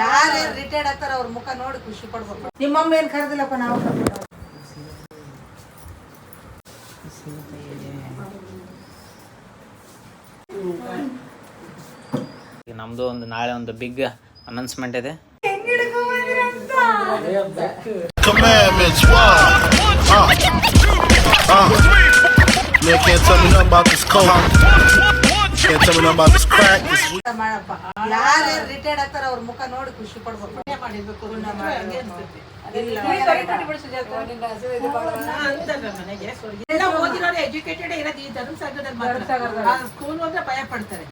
ಯಾರು ರಿಟೈರ್ಡ್ ಆಗ್ತಾರ ಅವ್ರ ಮುಖ ನೋಡಿ ಖುಷಿ ಪಡ್ಬೇಕು. ನಿಮ್ಮಮ್ಮ ಏನ್ ಕರೆದಿಲ್ಲಪ್ಪ ನಾವು ನಮ್ದು ಒಂದು ನಾಳೆ ಒಂದು ಬಿಗ್ ಅನೌನ್ಸ್ಮೆಂಟ್ ಇದೆ. Commandments, you can't tell me nothing about this coke. Can't tell me nothing about this crack. ಮಾಡಪ್ಪ. ಯಾರು ರಿಟೈರ್ಡ್ ಆಗ್ತಾರ ಅವ್ರ ಮುಖ ನೋಡಿ ಖುಷಿ ಪಡ್ಬೇಕು. ಎಜುಕೇಟೆಡ್ ಇರೋದು ಈ ಧರ್ಮಸಾಗರದಲ್ಲಿ ಮಾತ್ರ. ಸ್ಕೂಲ್ ಹೋದ್ರೆ ಭಯ ಪಡ್ತಾರೆ.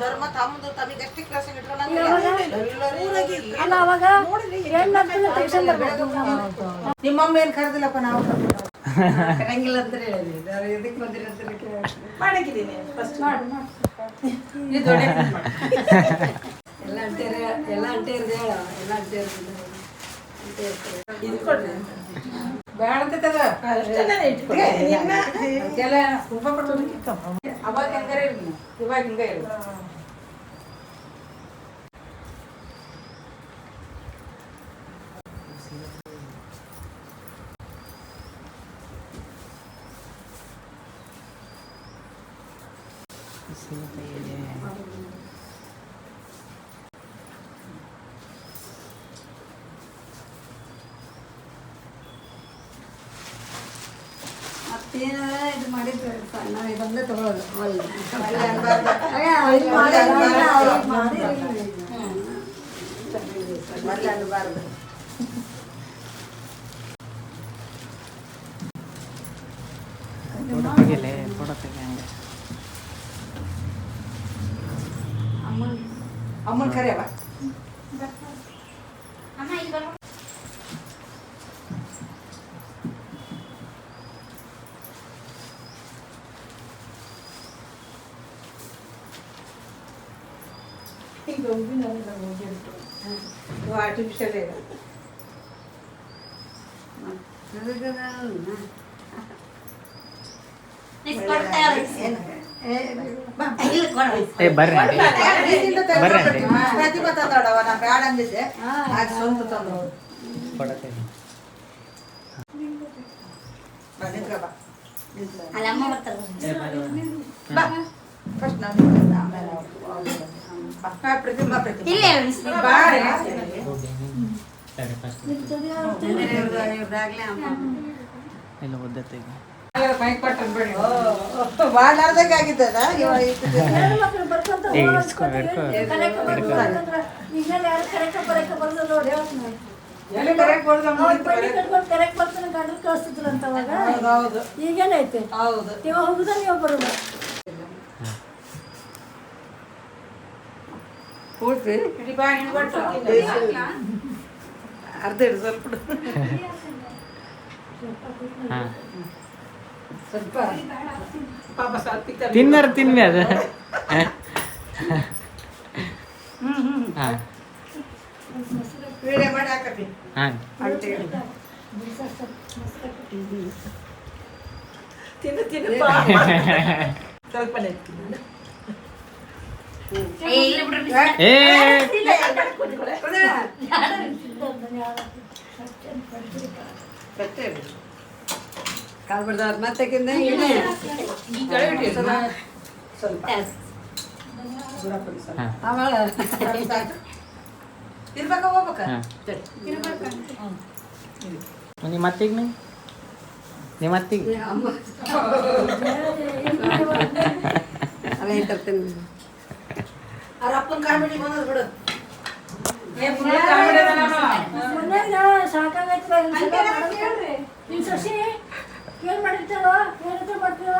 ಧರ್ಮ ತಮ್ಮದು ತಮಗಷ್ಟೇ ಕ್ಲಾಸ್ ನಿಮ್ಮಮ್ಮ ಏನ್ ಕರೆದಿಲ್ಲಪ್ಪ ನಾವು ಕರಂಗಿಲ್ಲ ಅಂತ ಹೇಳಿದ್ವಿ. ಮಾಡಿದ್ದೀನಿ ಎಲ್ಲ ಅಂಟೇರಿ ಎಲ್ಲ ಅಂಟೇರಿ ಹೇಳ ಎಲ್ಲ ಅಂಟೇರಿ ಬೇಡ ಅಂತ ಅವಾಗ ಹೆಂಗಾರ ಇವಾಗ ಹಿಂಗ ಇರು. ಇದು ಮಾಡಿದ್ರೆ ನಾವು ಇದೊಂದೇ ತಗೊಳ್ಳೋದು ಅನ್ಬಾರ್ದು. ಅಮ್ಮನ್ ಕರೆಯವ ಆರ್ಟಿಫಿಷಿಯಲ್ ಇದೆ. ಪ್ರತಿಭಾ ತಂದೋಡವ ನಾ ಬ್ಯಾಡ ಅಂದಿದ್ದೆ ಸ್ವಂತ ತಂದೋಡು ಫಸ್ಟ್ ನಾನು ಆಮೇಲೆ ಪ್ರತಿಭಾ ಮಾಡಲಾರ್ದಾಗಿದ್ದದ ಈಗೇನೈತೆ ಇವಾಗ ಹೋಗುದ ನೀವು ಬರೋದು ಅರ್ಧ ಹಿಡಿದು ಸ್ವಲ್ಪ ತಿನ್ನರ್ ತಿನ್ನಿ ಅದು ವಿಡಿಯೋ ಮಾಡಿ ಹಾಕಿ ತಿನ್ನು ತಿನ್ನು ಸ್ವಲ್ಪ ಕಾಲ್ಬಡ್ದ ಮತ್ತೆ ಸ್ವಲ್ಪ ಇರ್ಬೇಕ ಹೋಗ್ಬೇಕ ನಿಮ್ಮ ಅತ್ತಿಗೆ ನಿಮ್ಮ ಅತ್ತಿಗೆ ಅವ್ರ ಅಪ್ಪನ ಕಾಮಿಡಿ ಬಂದದ್ ಬಿಡು. ಸಸಿ ಏನ್ ಮಾಡಿರ್ತಾರೋ ಏನಂತ ಮಾಡ್ತೀವ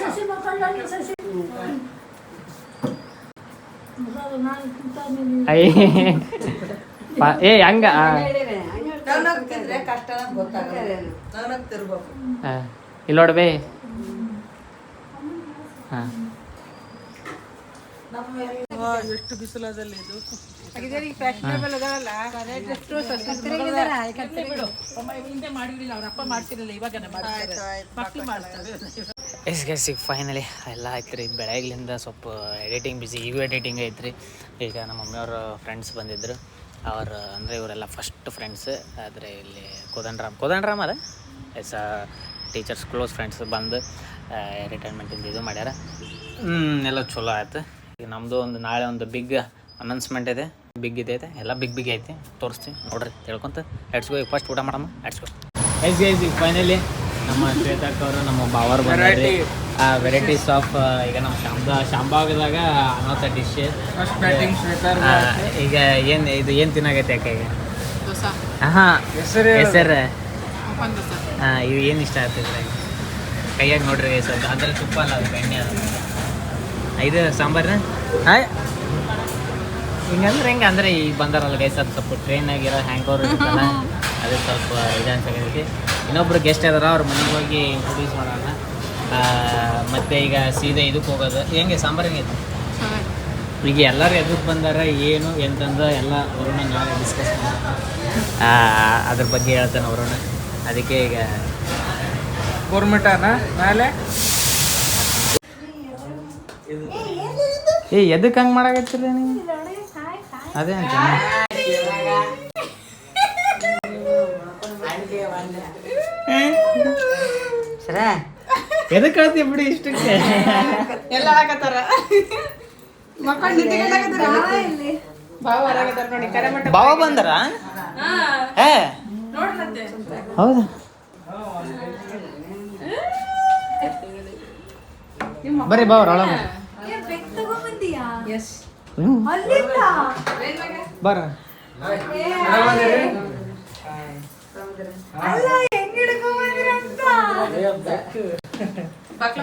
ಸಸಿ ಮಕ್ಕಳು ಸಸಿ ಏ ಹಂಗ ನಗ್ತಿದ್ರೆ ಕಷ್ಟ ಗೊತ್ತಾಗಲ್ಲ. ನಗ್ತಿರ್ಬೇಕು. ಇಲ್ಲಿ ನೋಡ್ಬೇ ಎಷ್ಟು ಬಿಸಿಲದಲ್ಲಿ ಇದು ಹಿಂದೆ ಮಾಡಿರಲಿಲ್ಲ ಅವ್ರ ಅಪ್ಪ ಮಾಡ್ತಿರಲಿಲ್ಲ ಇವಾಗ ಮಕ್ಕಳು ಮಾಡ್ತಾರೆ. ಗೈಸಿಗೆ ಫೈನಲಿ ಎಲ್ಲ ಆಯ್ತು ರೀ. ಬೆಳಗ್ಲಿಂದ ಸ್ವಲ್ಪ ಎಡಿಟಿಂಗ್ ಬಿಸಿ, ಈಗೂ ಎಡಿಟಿಂಗ್ ಐತ್ರಿ. ಈಗ ನಮ್ಮ ಮಮ್ಮಿಯವ್ರ ಫ್ರೆಂಡ್ಸ್ ಬಂದಿದ್ದರು. ಅವರು ಅಂದರೆ ಇವರೆಲ್ಲ ಫಸ್ಟ್ ಫ್ರೆಂಡ್ಸ್. ಆದರೆ ಇಲ್ಲಿ ಕೋದಂಡರಾಮ್ ಅದ ಎಸ್ ಟೀಚರ್ಸ್ ಕ್ಲೋಸ್ ಫ್ರೆಂಡ್ಸ್ ಬಂದು ರಿಟೈರ್ಮೆಂಟಿಂದ ಇದು ಮಾಡ್ಯಾರ. ಎಲ್ಲ ಚಲೋ ಆಯ್ತು. ಈಗ ನಮ್ಮದು ಒಂದು ನಾಳೆ ಒಂದು ಬಿಗ್ ಅನೌನ್ಸ್ಮೆಂಟ್ ಇದೆ. ಬಿಗ್ ಇದೈತೆ, ಎಲ್ಲ ಬಿಗ್ ಐತಿ, ತೋರಿಸ್ತೀವಿ ನೋಡ್ರಿ ತಿಳ್ಕೊಂತ. Let's go. ಫಸ್ಟ್ ಊಟ ಮಾಡಮ್ಮ, ಲೆಟ್ಸ್ ಗೋ. ಈಗ ಫೈನಲಿ ನಮ್ಮ ಶ್ವೇತಕ್ ಅವರು ನಮ್ಮ ಬಾವರ್ ಬಂದ್ರಿ. ವೆರೈಟೀಸ್ ಆಫ್ ಈಗ ನಮ್ಮ ಶಾಂಬಾಗದಾಗ ಅನ್ನೋಂಥ ಡಿಶ್. ಈಗ ಏನು ತಿನ್ನಾಗೈತೆ ಯಾಕೆ ಈಗ? ಹೆಸರು ಇವು ಏನು ಇಷ್ಟ ಆಗ್ತದೆ ಕೈಯಾಗ ನೋಡ್ರಿ ಸ್ವಲ್ಪ. ಅಂದ್ರೆ ತುಪ್ಪ ಅಲ್ಲ, ಅದು ಬೆಣ್ಣೆ ಅದು. ಇದು ಸಾಂಬಾರ ಹಿಂಗಂದ್ರೆ ಹೆಂಗೆ ಅಂದರೆ ಈಗ ಬಂದಾರಲ್ಲ ಗೈಸ್, ಅದು ಸ್ವಲ್ಪ ಟ್ರೈನಾಗಿರೋ ಹ್ಯಾಂಗ್ ಓವರ್ ಇರುತ್ತಲ್ಲ, ಅದು ಸ್ವಲ್ಪ ಇದು ಅನ್ಸಕೈತಿ. ಇನ್ನೊಬ್ರು ಗೆಸ್ಟ್ ಇದಾರ, ಅವ್ರ ಮನೆಗೆ ಹೋಗಿ ಇಂಟ್ರೊಡ್ಯೂಸ್ ಮಾಡೋಣ. ಮತ್ತು ಈಗ ಸೀದಾ ಇದಕ್ಕೆ ಹೋಗೋದು. ಹೆಂಗೆ ಸಾಂಬಾರು ಹೆಂಗೈತಿ? ಈಗ ಎಲ್ಲರೂ ಎದಕ್ಕೆ ಬಂದಾರ ಏನು ಎಂತಂದು ಎಲ್ಲ ವರುಣ ನಾಳೆ ಡಿಸ್ಕಸ್ ಮಾಡೋಣ. ಅದ್ರ ಬಗ್ಗೆ ಹೇಳ್ತಾನೆ ವರುಣ. ಅದಕ್ಕೆ ಈಗ ಗೋರ್ಮೆಂಟನ ಮೇಲೆ ಎದಕ್ಕೆ ಹಂಗೆ ಮಾಡಾಕತ್ತಿಲ್ಲ ನೀವು? ಅದೇ ಅಂತ ಸರ ಎದಕ್ಕೆ ಹೇಳ್ತೀವಿ ಬಿಡಿ ಇಷ್ಟಕ್ಕೆ. ಎಲ್ಲ ಹಾಕತ್ತಾರ ಮಕ್ಕಳು ನೋಡಿ ಕರೆ ಮಟ್ಟ ಬಾವ ಬಂದಾರ? ನೋಡ್ರಂತೆ. ಹೌದಾ? ಬರ್ರಿ ಬಾವ್ರ ಒಳಗೆ ಬರ.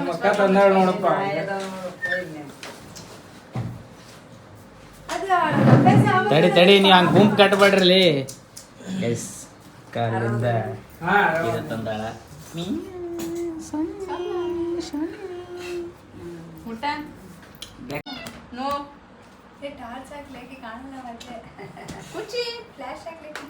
ಮಕ್ಕ ತಂದಾಳ ನೋಡಪ್ಪ. ತಡಿ ನೀವು ಹಂಗೆ ಗುಂಪು ಕಟ್ಟಬೇಡ್ರಿ. ಎಸ್ ಕಾಲಿಂದ ಇದು ತಂದಾಳ. ಊಟ ನೋ ಟಾರ್ಚ್ ಹಾಕ್ಲಿಕ್ಕೆ ಕಾಣಲ್ಲ ಮತ್ತೆ ಕುಚ್ಚಿ ಫ್ಲಾಶ್ ಹಾಕ್ಲಿಕ್ಕೆ